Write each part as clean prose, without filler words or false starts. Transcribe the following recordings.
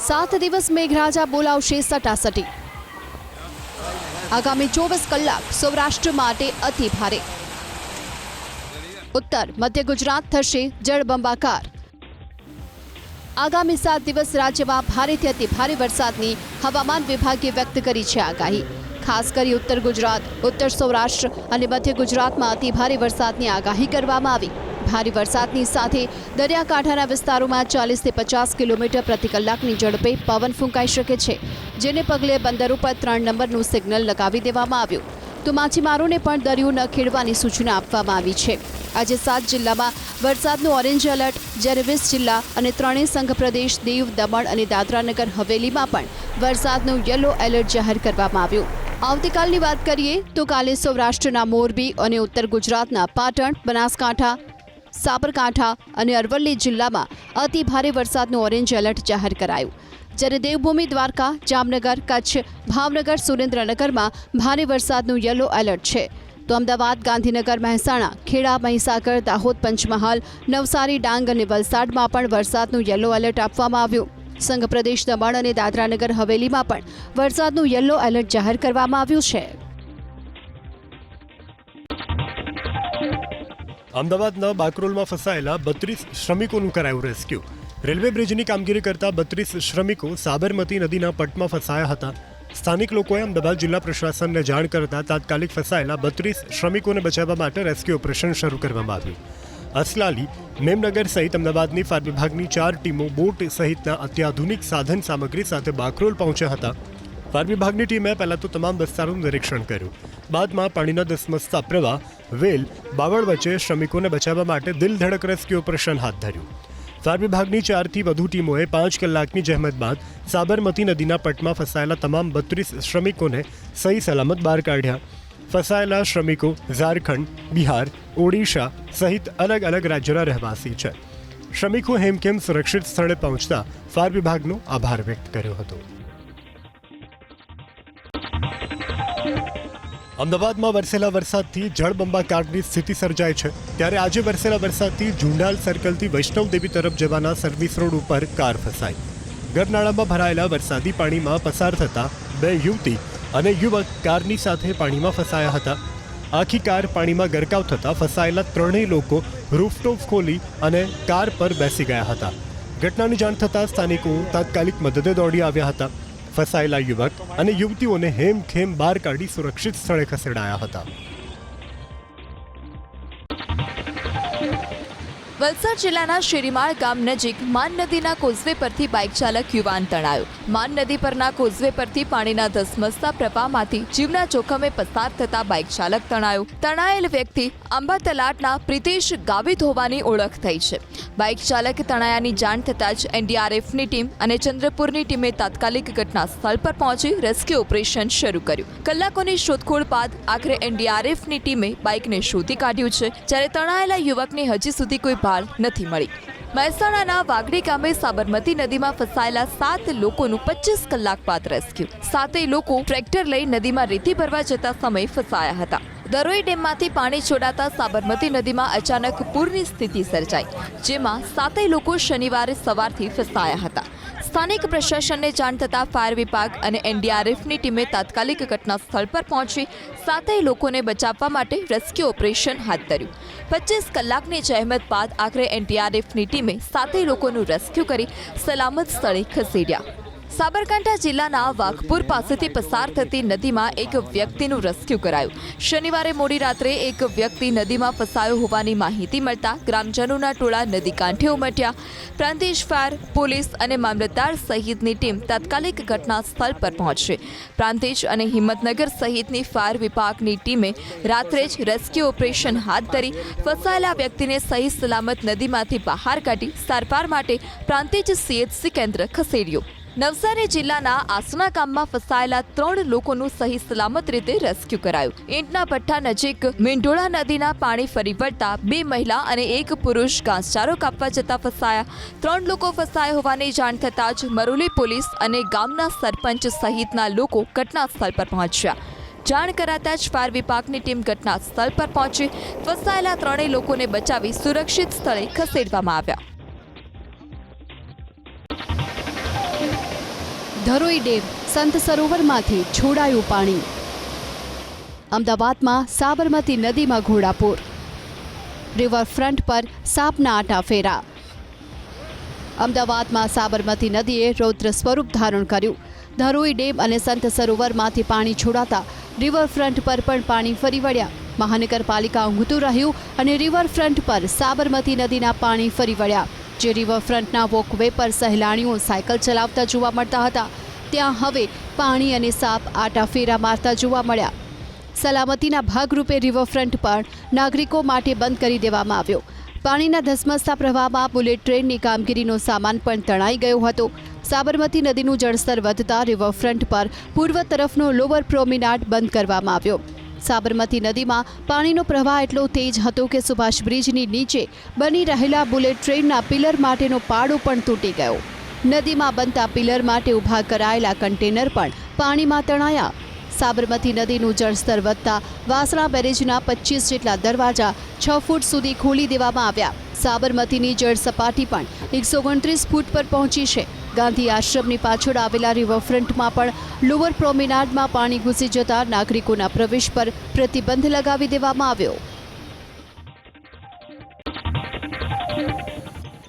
7 દિવસ મેઘરાજા બોલાવશે સટાસટી। આગામી 24 કલાક સૌરાષ્ટ્ર માટે અતિ ભારે। ઉત્તર મધ્ય ગુજરાત થશે જળબંબાકાર। આગામી 7 દિવસ રાજ્યમાં ભારેથી અતિ ભારે વરસાદની હવામાન વિભાગે વ્યક્ત કરી છે આગાહી। ખાસ કરી ઉત્તર ગુજરાત, ઉત્તર સૌરાષ્ટ્ર અને મધ્ય ગુજરાતમાં અતિ ભારે વરસાદની આગાહી કરવામાં આવી। ભારે વરસાદની સાથે દરિયાકાંઠાના વિસ્તારોમાં 40 થી 50 કિલોમીટર પ્રતિ કલાકની ઝડપે પવન ફૂંકાઈ શકે છે, જેને પગલે બંદરો પર 3 નંબરનું સિગ્નલ લગાવી દેવામાં આવ્યું। તો માછીમારોને પણ દરિયો ન ખેડવાની સૂચના આપવામાં આવી છે। આજે 7 જિલ્લામાં વરસાદનું ઓરેન્જ એલર્ટ, જ્યારે 20 જિલ્લા અને 3 સંઘ પ્રદેશ દીવ, દમણ અને દાદરાનગર હવેલીમાં પણ વરસાદનું યલો એલર્ટ જાહેર કરવામાં આવ્યું। આવતીકાલની વાત કરીએ તો કાલે સૌરાષ્ટ્રના મોરબી અને ઉત્તર ગુજરાતના પાટણ, બનાસકાંઠા, સાબરકાંઠા અને અરવલ્લી જિલ્લામાં અતિ ભારે વરસાદનું ઓરેન્જ એલર્ટ જાહેર કરાયું, જ્યારે દેવભૂમિ, દ્વારકા, જામનગર, કચ્છ, ભાવનગર, સુરેન્દ્રનગરમાં ભારે વરસાદનું યલો એલર્ટ છે। તો અમદાવાદ, ગાંધીનગર, મહેસાણા, ખેડા, મહીસાગર, દાહોદ, પંચમહાલ, નવસારી, ડાંગ અને વલસાડમાં પણ વરસાદનું યલો એલર્ટ આપવામાં આવ્યું। સંઘ પ્રદેશ દમણ અને દાદરાનગર હવેલીમાં પણ વરસાદનું યલો એલર્ટ જાહેર કરવામાં આવ્યું છે। અમદાવાદના બાકરોલમાં ફસાયેલા 32 શ્રમિકોનું કરાયું રેસ્ક્યુ। રેલવે બ્રિજની કામગીરી કરતા 32 શ્રમિકો સાબરમતી નદીના પટમાં ફસાયા હતા। સ્થાનિક લોકોએ અમદાવાદ જિલ્લા પ્રશાસનને જાણ કરતા તાત્કાલિક ફસાયેલા 32 શ્રમિકોને બચાવવા માટે રેસ્ક્યુ ઓપરેશન શરૂ કરવામાં આવ્યું। અસલાલી, મેમનગર સહિત અમદાવાદની ફાયર વિભાગની 4 ટીમો બોટ સહિતના અત્યાધુનિક સાધન સામગ્રી સાથે બાકરોલ પહોંચ્યા હતા। ફાયર વિભાગની ટીમે પહેલાં તો તમામ વિસ્તારોનું નિરીક્ષણ કર્યું, બાદમાં પાણીના ધસમસતા પ્રવાહ, વેલ, બાવળ વચ્ચે શ્રમિકોને બચાવવા માટે દિલધડક રેસ્ક્યુ ઓપરેશન હાથ ધર્યું। ફાયર વિભાગની 4 થી વધુ ટીમોએ 5 કલાકની જહેમત બાદ સાબરમતી નદીના પટમાં ફસાયેલા તમામ 32 શ્રમિકોને સહી સલામત બહાર કાઢ્યા। ફસાયેલા શ્રમિકો ઝારખંડ, બિહાર, ઓડિશા સહિત અલગ અલગ રાજ્યોના રહેવાસી છે। શ્રમિકો હેમખેમ સુરક્ષિત સ્થળે પહોંચતા ફાયર વિભાગનો આભાર વ્યક્ત કર્યો હતો। અમદાવાદમાં વરસેલા વરસાદથી જળબંબાકારની સ્થિતિ સર્જાઈ છે, ત્યારે આજે વરસેલા વરસાદથી ઝુંડાલ સર્કલથી વૈષ્ણવદેવી તરફ જવાના સર્વિસ રોડ ઉપર કાર ફસાઈ। ગરનાળામાં ભરાયેલા વરસાદી પાણીમાં પસાર થતા 2 યુવતી અને યુવક કારની સાથે પાણીમાં ફસાયા હતા। આખી કાર પાણીમાં ગરકાવ થતાં ફસાયેલા 3 લોકો રૂફટોપ ખોલી અને કાર પર બેસી ગયા હતા। ઘટનાની જાણ થતાં સ્થાનિકો તાત્કાલિક મદદે દોડી આવ્યા હતા। ફસાયેલા યુવક અને યુવતીઓને હેમખેમ બહાર કાઢી સુરક્ષિત સ્થળે ખસેડાયા હતા। વલસાડ જિલ્લાના શેરીમાળ ગામ નજીક માન નદીના કોઝવે પરથી બાઇક ચાલક યુવાન તણાયો। માન નદી પરના કોઝવે પરથી પાણીના ધસમસતા પ્રવાહમાંથી જીવના જોખમે પસાર થતા બાઇક ચાલક તણાયો। તણાયેલ વ્યક્તિ આંબાતલાટના પ્રિતેશ ગાવિત હોવાની ઓળખ થઈ છે। બાઇક ચાલક તણાયાની જાણ થતાં જ એનડીઆરએફની ટીમ અને ચંદ્રપુરની ટીમે તાત્કાલિક ઘટના સ્થળ પર પહોંચી રેસ્ક્યુ ઓપરેશન શરૂ કર્યું। કલાકોની શોધખોળ બાદ આખરે એનડીઆરએફની ટીમે બાઇકને શોધી કાઢ્યું છે, જ્યારે તણાયેલા યુવકને હજી સુધી કોઈ નથી મળી। મહેસાણાના વાગડી ગામે સાબરમતી નદીમાં ફસાયેલા 7 લોકોનું 25 કલાક બાદ રેસ્ક્યુ। 7 લોકો ટ્રેક્ટર લઈ નદીમાં રેતી ભરવા જતા સમયે ફસાયા હતા। દરોઈ ડેમમાંથી પાણી છોડાતા સાબરમતી નદીમાં અચાનક પૂરની સ્થિતિ સર્જાઈ, જેમાં 7 લોકો શનિવારે સવારથી ફસાયા હતા। સ્થાનિક પ્રશાસનને જાણ થતાં ફાયર વિભાગ અને એનડીઆરએફની ટીમે તાત્કાલિક ઘટના સ્થળ પર પહોંચી 7 લોકોને બચાવવા માટે રેસ્ક્યુ ઓપરેશન હાથ ધર્યું। 25 કલાકની જહેમત બાદ આખરે એનડીઆરએફની ટીમે 7 લોકોનું રેસ્ક્યુ કરી સલામત સ્થળે ખસેડ્યા। સાબરકાંઠા જિલ્લાના વાઘપુર પાસેથી પસાર થતી નદીમાં એક વ્યક્તિનું રેસ્ક્યુ કરાયું। શનિવારે મોડી રાત્રે એક વ્યક્તિ નદીમાં ફસાયો હોવાની માહિતી મળતા ગ્રામજનોના ટોળા નદી કાંઠે ઉમટ્યા। પ્રાંતિજ ફાયર, પોલીસ અને મામલતદાર સહિતની ટીમ તાત્કાલિક ઘટના સ્થળ પર પહોંચી। પ્રાંતિજ અને હિંમતનગર સહિતની ફાયર વિભાગની ટીમે રાત્રે જ રેસ્ક્યુ ઓપરેશન હાથ ધરી ફસાયેલા વ્યક્તિને સહી સલામત નદીમાંથી બહાર કાઢી સારવાર માટે પ્રાંતિજ સીએચસી કેન્દ્ર ખસેડ્યો। નવસારી જિલ્લાના આસના ગામમાં ફસાયેલા 3 લોકોનું સહી સલામત રીતે રેસ્ક્યુ કરાયું। ઈંટના ભઠ્ઠા નજીક મીંઢોળા નદીના પાણી ફરી વળતા 2 મહિલા અને 1 પુરુષ ઘાસચારો કાપવા જતા ફસાયા। 3 લોકો ફસાયા હોવાની જાણ થતાં જ મરોલી પોલીસ અને ગામના સરપંચ સહિતના લોકો ઘટના સ્થળ પર પહોંચ્યા। જાણ કરાતા જ ફાયર વિભાગની ટીમ ઘટના સ્થળ પર પહોંચી ફસાયેલા 3 લોકોને બચાવી સુરક્ષિત સ્થળે ખસેડવામાં આવ્યા। ધરોઈ ડેમ સંત સરોવરમાંથી છોડાયું પાણી. અમદાવાદમાં સાબરમતી નદીમાં ઘોડાપૂર. રિવરફ્રન્ટ પર સાપના આટાફેરા. અમદાવાદમાં સાબરમતી નદીએ રૌદ્ર સ્વરૂપ ધારણ કર્યું. ધરોઈ ડેમ અને સંત સરોવરમાંથી પાણી છોડાતા રિવરફ્રન્ટ પર પણ પાણી ફરી વળ્યા. મહાનગરપાલિકા ઊંઘતું રહ્યું અને રિવરફ્રન્ટ પર સાબરમતી નદીના પાણી ફરી વળ્યા. જે રિવરફ્રન્ટના વોકવે પર સહેલાણીઓ સાયકલ ચલાવતા જોવા મળતા હતા, ત્યાં હવે પાણી અને સાપ આટાફેરા મારતા જોવા મળ્યા. સલામતીના ભાગરૂપે રિવરફ્રન્ટ પર નાગરિકો માટે બંધ કરી દેવામાં આવ્યો. પાણીના ધસમસતા પ્રવાહમાં બુલેટ ટ્રેનની કામગીરીનો સામાન પણ તણાઈ ગયો હતો. સાબરમતી નદીનું જળસ્તર વધતા રિવરફ્રન્ટ પર પૂર્વ તરફનો લોવર પ્રોમિનાડ બંધ કરવામાં આવ્યો. સાબરમતી નદીમાં પાણીનો પ્રવાહ એટલો તેજ હતો કે સુભાષ બ્રિજની નીચે બની રહેલા બુલેટ ટ્રેનના પિલર માટેનો પાડો પણ તૂટી ગયો. નદીમાં બનતા પિલર માટે ઊભા કરાયેલા કન્ટેનર પણ પાણીમાં તણાયા. સાબરમતી નદીનું જળસ્તર વધતા વાસણા બેરેજના 25 જેટલા દરવાજા 6 ફૂટ સુધી ખોલી દેવામાં આવ્યા. સાબરમતીની જળ સપાટી પણ 129 ફૂટ પર પહોંચી છે. ગાંધી આશ્રમની પાછળ આવેલા રિવરફ્રન્ટમાં પણ લોવર પ્રોમિનાડમાં પાણી ઘૂસી જતા નાગરિકોના પ્રવેશ પર પ્રતિબંધ લગાવી દેવામાં આવ્યો.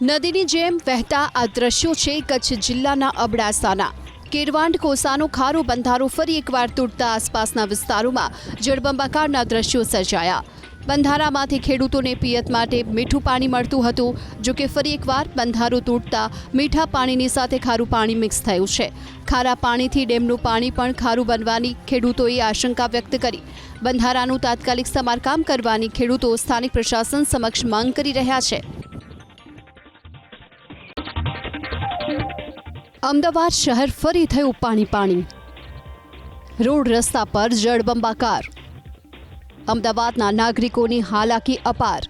નદીની જેમ વહેતા આ દ્રશ્યો છે કચ્છ જિલ્લાના અબડાસાના. કેરવાંડ કોસાનું ખારું બંધારું ફરી એકવાર તૂટતા આસપાસના વિસ્તારોમાં જળબંબાકારના દ્રશ્યો સર્જાયા. બંધારામાંથી ખેડૂતોને પિયત માટે મીઠું પાણી મળતું હતું. જોકે ફરી એકવાર બંધારું તૂટતા મીઠા પાણીની સાથે ખારું પાણી મિક્સ થયું છે. ખારા પાણીથી ડેમનું પાણી પણ ખારું બનવાની ખેડૂતોએ આશંકા વ્યક્ત કરી. બંધારાનું તાત્કાલિક સમારકામ કરવાની ખેડૂતો સ્થાનિક પ્રશાસન સમક્ષ માંગ કરી રહ્યા છે. અમદાવાદ શહેર ફરી થયું પાણી. રોડ રસ્તા પર જળબંબાકાર. અમદાવાદના નાગરિકોની હાલાકી અપાર.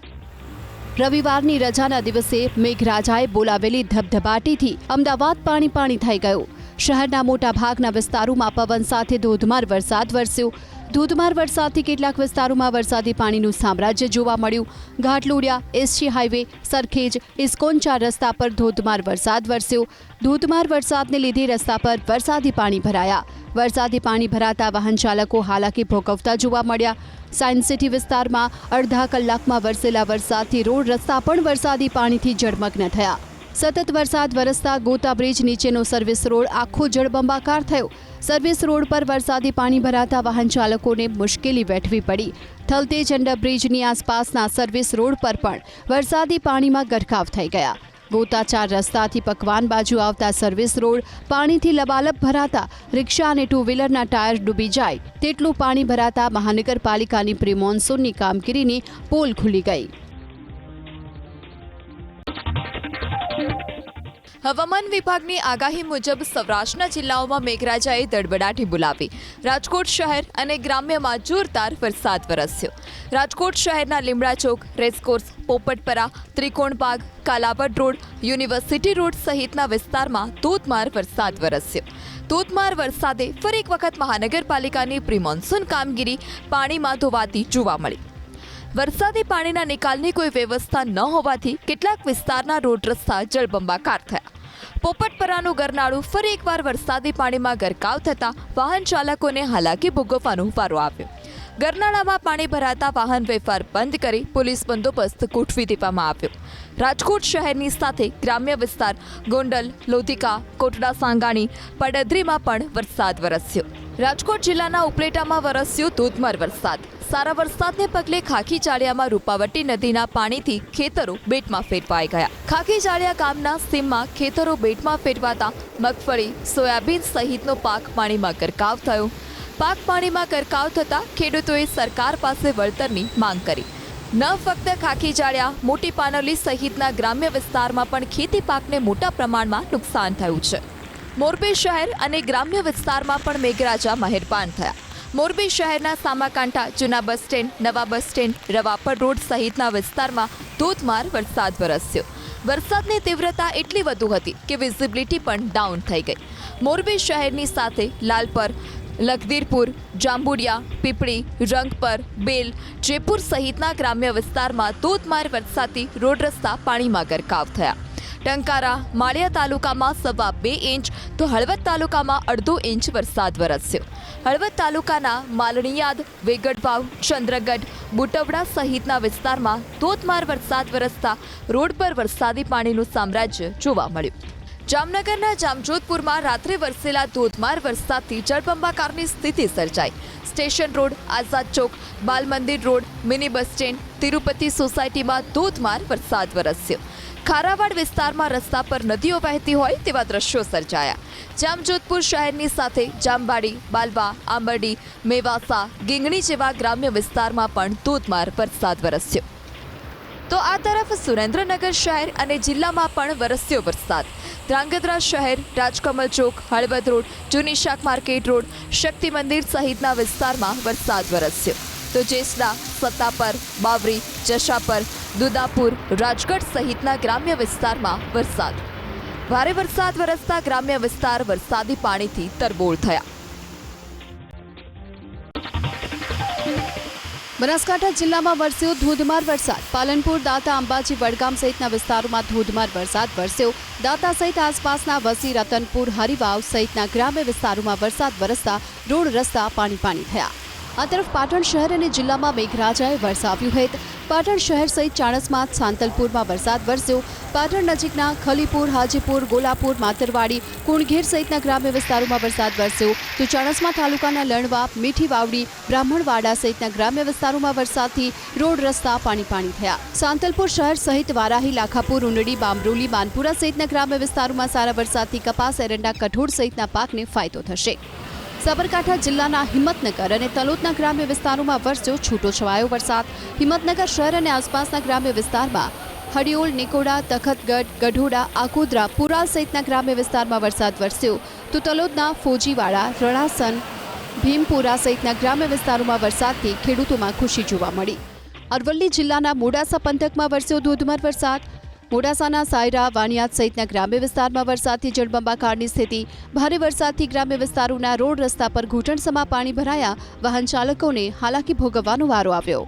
રવિવારની રજાના દિવસે મેઘરાજાએ બોલાવેલી ધબધબાટીથી અમદાવાદ પાણી થઈ ગયું. શહેરના મોટા ભાગના વિસ્તારોમાં પવન સાથે ધોધમાર વરસાદ વરસ્યો. ધોધમાર વરસાદથી કેટલાક વિસ્તારોમાં વરસાદી પાણીનું સામ્રાજ્ય જોવા મળ્યું. ઘાટલોડિયા, એસજી હાઈવે, સરખેજ, ઇસ્કોન 4 રસ્તા પર ધોધમાર વરસાદ વરસ્યો. ધોધમાર વરસાદને લીધે રસ્તા પર વરસાદી પાણી ભરાયા. વરસાદી પાણી ભરાતા વાહન ચાલકો હાલાકી ભોગવતા જોવા મળ્યા. સાયન્સ સિટી વિસ્તારમાં અડધા કલાકમાં વરસેલા વરસાદથી રોડ રસ્તા પણ વરસાદી પાણીથી જળમગ્ન થયા. સતત વરસાદ વરસતા ગોતા બ્રિજ નીચેનો સર્વિસ રોડ આખો જળબંબાકાર થયો. સર્વિસ રોડ પર વરસાદી પાણી ભરાતા વાહન ચાલકોને મુશ્કેલી વેઠવી પડી. થલતેજ અંડરબ્રિજની આસપાસના સર્વિસ રોડ પર પણ વરસાદી પાણીમાં ગરકાવ થઈ ગયા. ગોતા 4 રસ્તાથી પકવાન બાજુ આવતા સર્વિસ રોડ પાણીથી લબાલબ ભરાતા રિક્ષા અને 2 વ્હીલરના ટાયર ડૂબી જાય તેટલું પાણી ભરાતા મહાનગરપાલિકાની પ્રી મોન્સૂનની કામગીરીની પોલ ખુલી ગઈ. હવામાન વિભાગની આગાહી મુજબ સૌરાષ્ટ્રના જિલ્લાઓમાં મેઘરાજાએ દડબડાટી બોલાવી. રાજકોટ શહેર અને ગ્રામ્યમાં જોરદાર વરસાદ વરસ્યો. રાજકોટ શહેરના લીમડા ચોક, racecourse, Popatpara, Trikonbaug, Kalavad road, university road સહિતના વિસ્તારમાં ધોધમાર વરસાદ વરસ્યો. ધોધમાર વરસાદે ફરી એક વખત મહાનગરપાલિકાની પ્રી મોન્સૂન કામગીરી પાણીમાં ધોવાતી જોવા મળી. વરસાદી પાણીના નિકાલની કોઈ વ્યવસ્થા ન હોવાથી કેટલાક વિસ્તારના રોડ રસ્તા જળબંબાકાર થયા. પોપટપરાનું ગરનાળું ફરી એકવાર વરસાદી પાણીમાં ગરકાવ થતાં વાહન ચાલકોને હાલાકી ભોગવવાનો વારો આવ્યો. ગરનાળામાં પાણી ભરાતા વાહન વ્યવહાર બંધ કરી પોલીસ બંદોબસ્ત ગોઠવી દેવામાં આવ્યો. રાજકોટ શહેરની સાથે ગ્રામ્ય વિસ્તાર ગોંડલ, લોધિકા, કોટડા સાંગાણી, પડદરીમાં પણ વરસાદ વરસ્યો. રાજકોટ જિલ્લાના ઉપલેટામાં વરસ્યો ધોધમાર વરસાદ. સારા વરસાદને પગલે ખાખીચાળિયામાં રૂપાવટી નદીના પાણીથી ખેતરો બેટમાં ફેરવાઈ ગયા. ખાખીચાળિયા ગામના સીમમાં ખેતરો બેટમાં ફેરવાતા મગફળી, સોયાબીન સહિતનો પાક પાણીમાં ગરકાવ થયો. પાક પાણીમાં ગરકાવ થતાં ખેડૂતોએ સરકાર પાસે વળતરની માંગ કરી. ન ફક્ત ખાખીચાળિયા, મોટી પાનોલી સહિતના ગ્રામ્ય વિસ્તારમાં પણ ખેતી પાકને મોટા પ્રમાણમાં નુકસાન થયું છે. મોરબી શહેર અને ગ્રામ્ય વિસ્તારમાં પણ મેઘરાજા મહેરબાન થયા. મોરબી શહેરના સામાકાંઠા, જૂના બસ સ્ટેન્ડ, નવા બસ સ્ટેન્ડ, રવાપર રોડ સહિતના વિસ્તારમાં ધોધમાર વરસાદ વરસ્યો. વરસાદની તીવ્રતા એટલી વધુ હતી કે વિઝિબિલિટી પણ ડાઉન થઈ ગઈ. મોરબી શહેરની સાથે લાલપર, લખદીરપુર, જાંબુડિયા, પીપળી, રંગપર, બેલ, જયપુર સહિતના ગ્રામ્ય વિસ્તારમાં ધોધમાર વરસાદથી રોડ રસ્તા પાણીમાં ગરકાવ થયા. ટંકારા માળિયા તાલુકામાં 2.25 ઇંચ તો હળવદ તાલુકામાં 1.5 ઇંચ વરસાદ વરસ્યો. હળવદ તાલુકાના માલણીયાદ, વેગડવાવ, ચંદ્રગઢ, બુટવડા સહિતના વિસ્તારમાં ધોધમાર વરસાદ વરસતા રોડ પર વરસાદી પાણીનું સામ્રાજ્ય જોવા મળ્યું. જામનગરના જામજોધપુરમાં રાત્રે વરસેલા ધોધમાર વરસાદથી જળબંબાકારની સ્થિતિ સર્જાઈ. સ્ટેશન રોડ, આઝાદ ચોક, બાલ મંદિર road, mini bus stand, Tirupati સોસાયટીમાં ધોધમાર વરસાદ વરસ્યો. ખારાવાડ વિસ્તારમાં રસ્તા પર નદીઓ વહેતી હોય તેવા દ્રશ્યો સર્જાયા. જામજોધપુર શહેરની સાથે જામવાડી, બાલવા, આંબરડી, મેવાસા, ગીંગણી જેવા ગ્રામ્ય વિસ્તારમાં પણ ધોધમાર વરસાદ વરસ્યો. તો આ તરફ સુરેન્દ્રનગર શહેર અને જિલ્લામાં પણ વરસ્યો વરસાદ. ધ્રાંગધ્રા શહેર, રાજકમલ ચોક, હળવદ રોડ, જૂની શાક માર્કેટ રોડ, શક્તિ મંદિર સહિતના વિસ્તારમાં વરસાદ વરસ્યો. તો જેસડા, સત્તાપર, બાવરી, જશાપર, દુદાપુર, રાજગઢ સહિતના ગ્રામ્ય વિસ્તારમાં વરસાદ. ભારે વરસાદ વરસતા ગ્રામ્ય વિસ્તાર વરસાદી પાણીથી તરબોળ થયા. બનાસકાંઠા જિલ્લામાં વરસ્યો ધોધમાર વરસાદ. પાલનપુર, દાતા, અંબાજી, વડગામ સહિતના વિસ્તારોમાં ધોધમાર વરસાદ વરસ્યો. દાતા સહિત આસપાસના વસી, રતનપુર, હરિવાવ સહિતના ગ્રામ્ય વિસ્તારોમાં વરસાદ વરસતા રોડ રસ્તા પાણી થયા. આ તરફ પાટણ શહેર અને જિલ્લામાં મેઘરાજાએ વરસાવ્યું હેત. પાટણ શહેર સહિત ચાણસ્મા, સાંતલપુરમાં વરસાદ વરસ્યો. પાટણ નજીકના ખલીપુર, હાજીપુર, ગોલાપુર, માતરવાડી, કુણઘેર સહિતના ગ્રામ્ય વિસ્તારોમાં વરસાદ વરસ્યો. તો ચાણસ્મા તાલુકાના લણવા, મીઠી વાવડી, બ્રાહ્મણવાડા સહિતના ગ્રામ્ય વિસ્તારોમાં વરસાદથી રોડ રસ્તા પાણી થયા. સાંતલપુર શહેર સહિત વારાહી, લાખાપુર, ઉંડડી, બામરોલી, માનપુરા સહિતના ગ્રામ્ય વિસ્તારોમાં સારા વરસાદથી કપાસ, એરંડા, કઠોળ સહિતના પાકને ફાયદો થશે. સાબરકાંઠા જિલ્લાના હિંમતનગર અને તલોદના ગ્રામ્ય વિસ્તારોમાં વરસ્યો છૂટોછવાયો વરસાદ. હિંમતનગર શહેર અને આસપાસના ગ્રામ્ય વિસ્તારમાં હડિયોલ, નિકોડા, તખતગઢ, ગઢોડા, આકોદરા, પુરાલ સહિતના ગ્રામ્ય વિસ્તારમાં વરસાદ વરસ્યો. તો તલોદના ફોજીવાડા, રણાસન, ભીમપુરા સહિતના ગ્રામ્ય વિસ્તારોમાં વરસાદથી ખેડૂતોમાં ખુશી જોવા મળી. અરવલ્લી જિલ્લાના મોડાસા પંથકમાં વરસ્યો ધોધમાર વરસાદ. મોડાસાના સાયરા, વાણિયાદ સહિતના ગ્રામ્ય વિસ્તારમાં વરસાદથી જળબંબાકારની સ્થિતિ. ભારે વરસાદથી ગ્રામ્ય વિસ્તારોના રોડ રસ્તા પર ઘૂંટણસમા પાણી ભરાયા. વાહન ચાલકોને હાલાકી ભોગવવાનો વારો આવ્યો.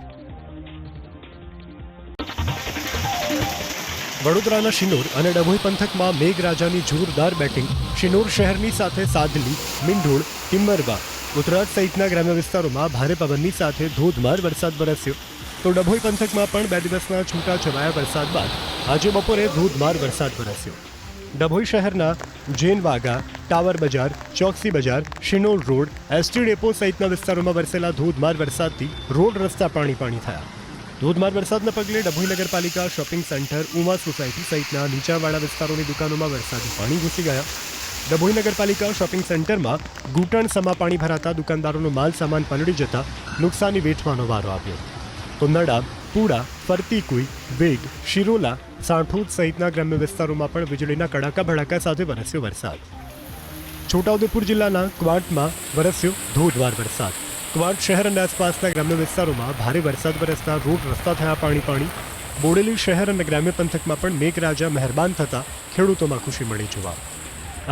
વડોદરાના શિનોર અને ડભોઈ પંથકમાં મેઘરાજાની જોરદાર બેટિંગ. શિનોર શહેરની સાથે સાદલી, મીંઢોળ, ટિમ્બરવા, ઉતરાજ સહિતના ગ્રામ્ય વિસ્તારોમાં ભારે પવનની સાથે ધોધમાર વરસાદ વરસ્યો. તો ડભોઈ પંથકમાં પણ 2 દિવસના છૂટા છવાયા વરસાદ બાદ આજે બપોરે ધોધમાર વરસાદ વરસ્યો. ડભોઈ શહેરના જેનવાગા, ટાવર બજાર, ચોકસી બજાર, શિનોર રોડ, એસટી ડેપો સહિતના વિસ્તારોમાં વરસેલા ધોધમાર વરસાદથી રોડ રસ્તા પાણી થયા. ધોધમાર વરસાદના પગલે ડભોઈ નગરપાલિકા, શોપિંગ સેન્ટર, ઉમા સોસાયટી સહિતના નીચાણવાળા વિસ્તારોની દુકાનોમાં વરસાદી પાણી ઘૂસી ગયા. ડભોઈ નગરપાલિકા શોપિંગ સેન્ટરમાં ઘૂંટણસમા પાણી ભરાતા દુકાનદારોનો માલ સામાન પલળી જતા નુકસાની વેઠવાનો વારો આવ્યો. તો નડા, પુડા, ફરતીકુઈ, વેગ, શિરોલા, સાંઠોદ સહિતના ગ્રામ્ય વિસ્તારોમાં પણ વીજળીના કડાકા ભડાકા સાથે વરસ્યો વરસાદ. છોટાઉદેપુર જિલ્લાના ક્વાંટમાં વરસ્યો ધોધમાર વરસાદ. ક્વાંટ શહેર અને આસપાસના ગ્રામ્ય વિસ્તારોમાં ભારે વરસાદ વરસતા રોડ રસ્તા થયા પાણી. બોડેલી શહેર અને ગ્રામ્ય પંથકમાં પણ મેઘરાજા મહેરબાન થતા ખેડૂતોમાં ખુશી મળી જોવા.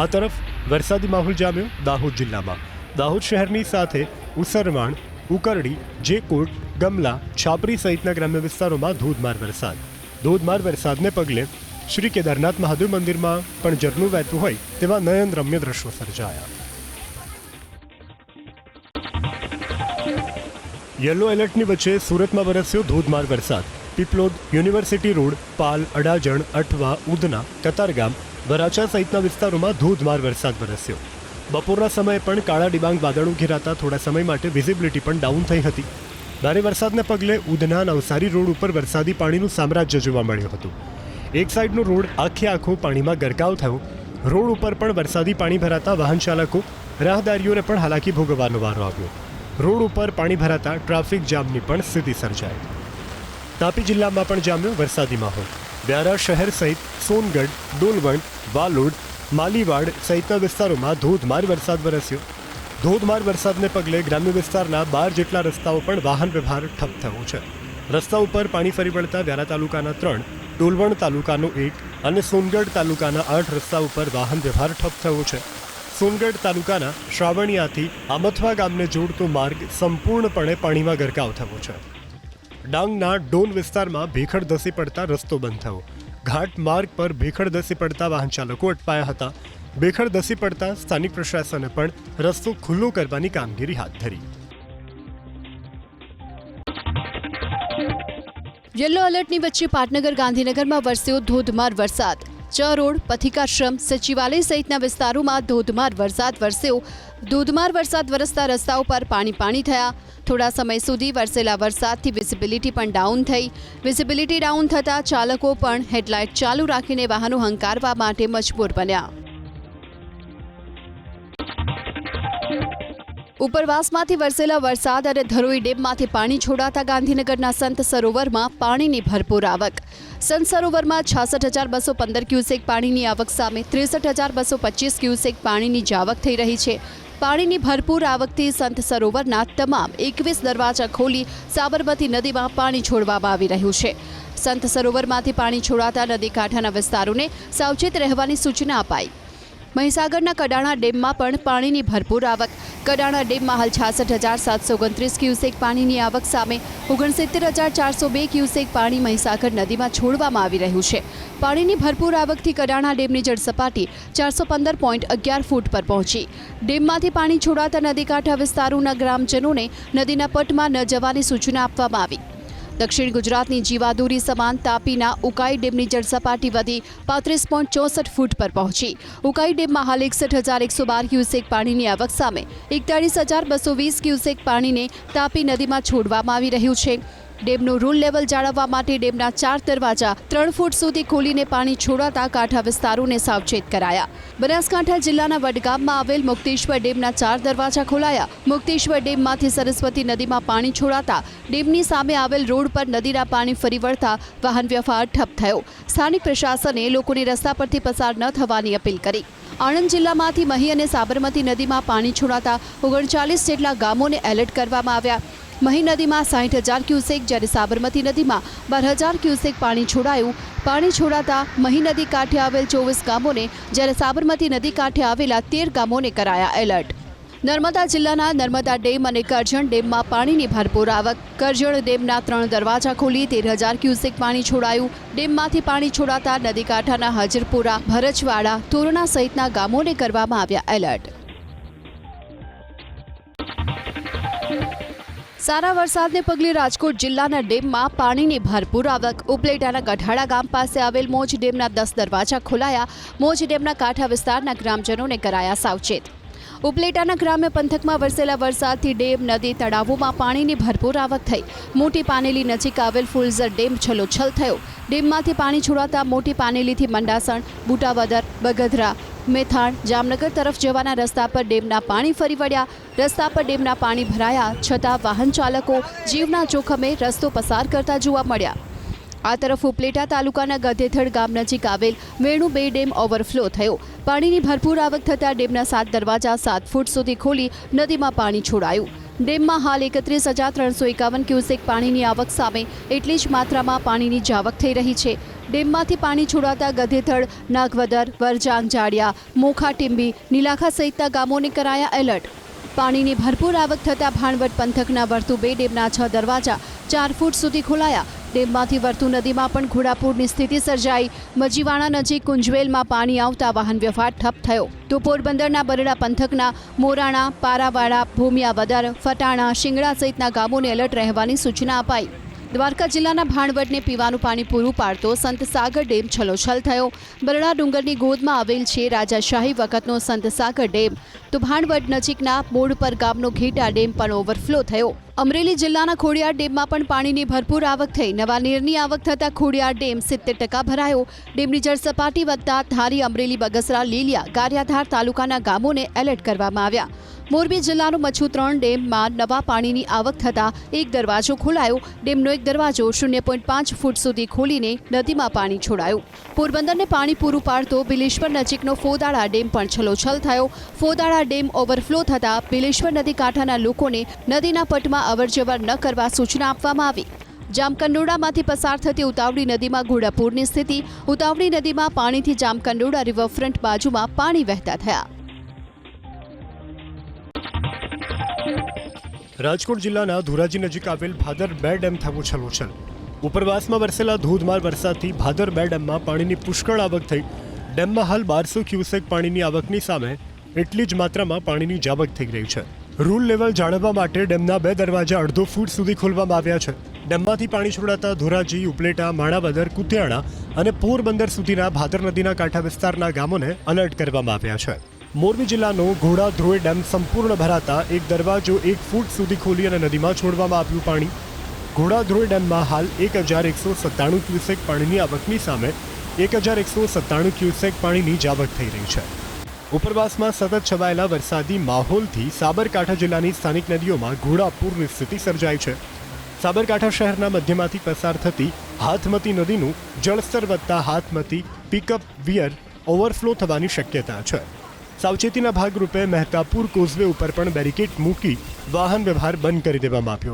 આ તરફ વરસાદી માહોલ જામ્યો દાહોદ જિલ્લામાં. દાહોદ શહેરની સાથે ઉસરવાણ, ઉકરડી, જેકોટ, ગમલા, છાપરી સહિતના ગ્રામ્ય વિસ્તારોમાં ધોધમાર વરસાદ. ધોધમાર વરસાદને પગલે શ્રી કેદારનાથ મહાદેવ મંદિરમાં પણ ઝરણું વહેતું હોય તેવા નયનરમ્ય દ્રશ્યો સર્જાયા. યલો એલર્ટની વચ્ચે સુરતમાં વરસ્યો ધોધમાર વરસાદ. પીપલોદ, યુનિવર્સિટી રોડ, પાલ, અડાજણ, અઠવા, ઉધના, કતારગામ, વરાછા સહિતના વિસ્તારોમાં ધોધમાર વરસાદ વરસ્યો. બપોરના સમયે પણ કાળા ડિબાંગ વાદળો ઘેરાતા થોડા સમય માટે વિઝિબિલિટી પણ ડાઉન થઈ હતી. ભારે વરસાદને પગલે ઉધના નવસારી રોડ ઉપર વરસાદી પાણીનું સામ્રાજ્ય જોવા મળ્યું હતું. એક સાઈડનો રોડ આખો પાણીમાં ગરકાવ થયો. રોડ ઉપર પણ વરસાદી પાણી ભરાતા વાહન ચાલકો, રાહદારીઓને પણ હાલાકી ભોગવવાનો વારો આવ્યો. રોડ ઉપર પાણી ભરાતા ટ્રાફિક જામની પણ સ્થિતિ સર્જાઈ. તાપી જિલ્લામાં પણ જામ્યો વરસાદી માહોલ. વ્યારા શહેર સહિત સોનગઢ, ડોલવણ, વાલોડ, માલીવાડ સહિતના વિસ્તારોમાં ધોધમાર વરસાદ વરસ્યો. ધોધમાર વરસાદને પગલે ગ્રામ્ય વિસ્તારના 12 જેટલા રસ્તાઓ પણ વાહન વ્યવહાર ઠપ થયો છે. રસ્તા ઉપર પાણી ફરી વળતા વ્યારા તાલુકાના 3, ડોલવણ તાલુકાનો 1 અને સોનગઢ તાલુકાના 8 રસ્તા ઉપર વાહન વ્યવહાર ઠપ થયો છે. સોનગઢ તાલુકાના શ્રાવણિયાથી આમથવા ગામને જોડતો માર્ગ સંપૂર્ણપણે પાણીમાં ગરકાવ થયો છે. ડાંગના ડોન વિસ્તારમાં ભેખડ ધસી પડતા રસ્તો બંધ થયો. ઘાટ માર્ગ પર ભેખડ ધસી પડતા વાહન ચાલકો અટવાયા હતા. ભેખડ ધસી પડતા સ્થાનિક પ્રશાસને પણ રસ્તો ખુલ્લો કરવાની કામગીરી હાથ ધરી. યલો એલર્ટની વચ્ચે પાટનગર ગાંધીનગરમાં વરસ્યો ધોધમાર વરસાદ. ચ રોડ, પથિકાશ્રમ, સચિવાલય સહિતના વિસ્તારોમાં ધોધમાર વરસાદ વરસ્યો. ધોધમાર વરસાદ વરસતા રસ્તાઓ પર પાણી થયા. થોડા સમય સુધી વરસેલા વરસાદથી વિઝિબિલિટી પણ ડાઉન થઈ. વિઝિબિલિટી ડાઉન થતાં ચાલકો પણ હેડલાઇટ ચાલુ રાખીને વાહનો હંકારવા માટે મજબૂર બન્યા. ઉપરવાસમાંથી વરસેલા વરસાદ અને ધરોઈ ડેમમાંથી પાણી છોડાતા ગાંધીનગરના સંત સરોવરમાં પાણીની ભરપૂર આવક. સંત સરોવરમાં 66,215 ક્યુસેક પાણીની આવક સામે 63,225 ક્યુસેક પાણીની જ આવક થઈ રહી છે. પાણીની ભરપૂર આવકથી સંત સરોવરના તમામ 21 દરવાજા ખોલી સાબરમતી નદીમાં પાણી છોડવામાં આવી રહ્યું છે. સંત સરોવરમાંથી પાણી છોડાતા નદી કાંઠાના વિસ્તારોને સાવચેત રહેવાની સૂચના અપાઈ. મહીસાગરના કડાણા ડેમમાં પણ પાણીની ભરપૂર આવક. કડાણા ડેમમાં હાલ 66,729 ક્યુસેક પાણીની આવક સામે 69,402 ક્યુસેક પાણી મહીસાગર નદીમાં છોડવામાં આવી રહ્યું છે. પાણીની ભરપૂર આવકથી કડાણા ડેમની જળસપાટી 415.11 ફૂટ પર પહોંચી. ડેમમાંથી પાણી છોડાતા નદીકાંઠા વિસ્તારોના ગ્રામજનોને નદીના પટમાં ન જવાની સૂચના આપવામાં આવી. દક્ષિણ ગુજરાતની જીવાદોરી સમાન તાપીના ઉકાઈ ડેમની જળસપાટી વધી 35.64 ફૂટ પર પહોંચી. ઉકાઈ ડેમમાં હાલ 61,112 ક્યુસેક પાણીની આવક સામે 41,220 ક્યુસેક પાણીને તાપી નદીમાં છોડવામાં આવી રહ્યું છે. ડેમનું રૂલ લેવલ જાળવવા માટે ડેમના 4 દરવાજા 3 ફૂટ સુધી ખોલીને પાણી છોડાતા કાંઠા વિસ્તારોને સાવચેત કરાયા. બનાસકાંઠા જિલ્લાના વડગામમાં આવેલ મુક્તેશ્વર ડેમના 4 દરવાજા ખોલાયા. મુક્તેશ્વર ડેમમાંથી સરસ્વતી નદીમાં પાણી છોડાતા ડેમની સામે આવેલ રોડ પર નદીના પાણી ફરી વળતા વાહન વ્યવહાર ઠપ થયો. સ્થાનિક પ્રશાસને લોકોને રસ્તા પરથી પસાર ન થવાની અપીલ કરી. આણંદ જિલ્લામાંથી મહી અને સાબરમતી નદીમાં પાણી છોડાતા 39 જેટલા ગામોને એલર્ટ કરવામાં આવ્યા. મહી નદીમાં 60,000 ક્યુસેક જ્યારે સાબરમતી નદીમાં 12,000 ક્યુસેક પાણી છોડાયું. પાણી છોડાતા મહી નદી કાંઠે આવેલ 24 ગામોને જ્યારે સાબરમતી નદી કાંઠે આવેલા 13 ગામોને કરાયા એલર્ટ. નર્મદા જિલ્લાના નર્મદા ડેમ અને કરજણ ડેમમાં પાણીની ભરપૂર આવક. કરજણ ડેમના 3 દરવાજા ખોલી 13,000 ક્યુસેક પાણી છોડાયું. ડેમમાંથી પાણી છોડાતા નદી કાંઠાના હજરપુરા, ભરજવાડા, તોરણા સહિતના ગામોને કરવામાં આવ્યા એલર્ટ. સારા વરસાદને પગલે રાજકોટ જિલ્લાના ડેમમાં પાણીની ભરપૂર આવક. ઉપલેટાના ગઢાડા ગામ પાસે આવેલ મોજ ડેમના 10 દરવાજા ખોલાયા. મોજ ડેમના કાંઠા વિસ્તારના ગ્રામજનોને કરાયા સાવચેત. ઉપલેટાના ગ્રામ્ય પંથકમાં વરસેલા વરસાદથી ડેમ, નદી, તળાવોમાં પાણીની ભરપૂર આવક થઈ. મોટી પાનેલી નજીક આવેલ ફુલઝર ડેમ છલોછલ થયો. ડેમમાંથી પાણી છોડાતા મોટી પાનેલીથી મંડાસણ, બુટાવદર, બગધરા, મેથાણ, જામનગર તરફ જવાના રસ્તા પર ડેમના પાણી ફરી વળ્યા. રસ્તા પર ડેમના પાણી ભરાયા છતાં વાહન ચાલકો જીવના જોખમે રસ્તો પસાર કરતા જોવા મળ્યા. આ તરફ ઉપલેટા તાલુકાના ગધેથડ ગામ નજીક આવેલ વેણુ 2 ડેમ ઓવરફ્લો થયો. પાણીની ભરપૂર આવક થતાં ડેમના 7 દરવાજા 7 ફૂટ સુધી ખોલી નદીમાં પાણી છોડાયું. ડેમમાં હાલ 31,351 ક્યુસેક પાણીની આવક સામે એટલી જ માત્રામાં પાણીની જાવક થઈ રહી છે. ડેમમાંથી પાણી છોડાતા ગધેથડ, નાગવદર, વરજાંગ, જાડિયા, મોખા, ટીંબી, નીલાખા સહિતના ગામોને કરાયા એલર્ટ. પાણીની ભરપૂર આવક થતાં ભાણવડ પંથકના વર્તુ 2 ડેમના 6 દરવાજા 4 ફૂટ સુધી ખોલાયા. ડેમમાંથી વર્તુ નદીમાં પણ ઘોડાપૂરની સ્થિતિ સર્જાઈ. મજીવાણા નજીક કુંજવેલમાં પાણી આવતા વાહન વ્યવહાર ઠપ થયો. તો પોરબંદરના બરડા પંથકના મોરાણા, પારાવાડા, ભૂમિયાવદર, ફટાણા, શિંગડા સહિતના ગામોને એલર્ટ રહેવાની સૂચના અપાઈ. દ્વારકા જિલ્લાના ભાણવડને પીવાનું પાણી પૂરું પાડતો સંત સાગર ડેમ છલોછલ થયો. બરડા ડુંગરની ગોદમાં આવેલ છે રાજાશાહી વખતનો સંત સાગર ડેમ. તો ભાણવડ નજીકના મોડ પર ગામનો ઘેટા ડેમ પણ ઓવરફ્લો થયો. અમરેલી જિલ્લાના ખોડિયાર ડેમમાં પણ પાણીની ભરપૂર આવક થઈ. નવા નીરની આવક થતાં ખોડિયાર ડેમ 70% ભરાયો. ડેમની જળસપાટી વધતા ધારી, અમરેલી, બગસરા, લીલિયા, ગારિયાધાર તાલુકાના ગામોને એલર્ટ કરવામાં આવ્યા. મોરબી જિલ્લાનો મચ્છુ 3 ડેમમાં નવા પાણીની આવક થતાં 1 દરવાજો ખોલાયો. ડેમનો 1 દરવાજો 0.5 ફૂટ સુધી ખોલીને નદીમાં પાણી છોડાયું. પોરબંદરને પાણી પૂરું પાડતો બિલેશ્વર નજીકનો ફોદાળા ડેમ પણ છલોછલ થયો. ફોદાળા ડેમ ઓવરફ્લો થતાં બિલેશ્વર નદી કાંઠાના લોકોને નદીના પટમાં અવરજવર ન કરવા સૂચના આપવામાં આવી. જામકંડોળામાંથી પસાર થતી ઉતાવળી નદીમાં ઘોડાપૂરની સ્થિતિ. ઉતાવળી નદીમાં પાણીથી જામકંડોળા રિવરફ્રન્ટ બાજુમાં પાણી વહેતા થયા. રાજકોટ જિલ્લાના ધોરાજી નજીક આવેલ ભાદર 2 ડેમ થયો છલોછલ. ઉપરવાસમાં વરસેલા ધોધમાર વરસાદથી ભાદર 2 ડેમમાં પાણીની પુષ્કળ આવક થઈ. ડેમમાં હાલ 1200 ક્યુસેક પાણીની આવકની સામે એટલી જ માત્રામાં પાણીની જાવક થઈ રહી છે. રૂલ લેવલ જાળવવા માટે ડેમના 2 દરવાજા અડધો ફૂટ સુધી ખોલવામાં આવ્યા છે. ડેમમાંથી પાણી છોડાતા ધોરાજી, ઉપલેટા, માણાવદર, કુતિયાણા અને પોરબંદર સુધીના ભાદર નદીના કાંઠા વિસ્તારના ગામોને એલર્ટ કરવામાં આવ્યા છે. મોરબી જિલ્લાનો ઘોડા ધ્રોય ડેમ સંપૂર્ણ ભરાતા એક દરવાજો 1 ફૂટ સુધી ખોલી અને નદીમાં છોડવામાં આવ્યું પાણી. ઘોડા ધ્રોય ડેમમાં હાલ 1197 ક્યુસેક પાણીની આવકની સામે 1197 ક્યુસેક પાણીની જાવક થઈ રહી છે. ઉપરવાસમાં સતત છવાયેલા વરસાદી માહોલથી સાબરકાંઠા જિલ્લાની સ્થાનિક નદીઓમાં ઘોડાપૂરની સ્થિતિ સર્જાઈ છે. સાબરકાંઠા શહેરના મધ્યમાંથી પસાર થતી હાથમતી નદીનું જળસ્તર વધતા હાથમતી પિકઅપ વિયર ઓવરફ્લો થવાની શક્યતા છે. સાવચેતીના ભાગરૂપે મહેતાપુર કોઝવે ઉપર પણ બેરિકેડ મૂકી વાહન વ્યવહાર બંધ કરી દેવામાં આવ્યો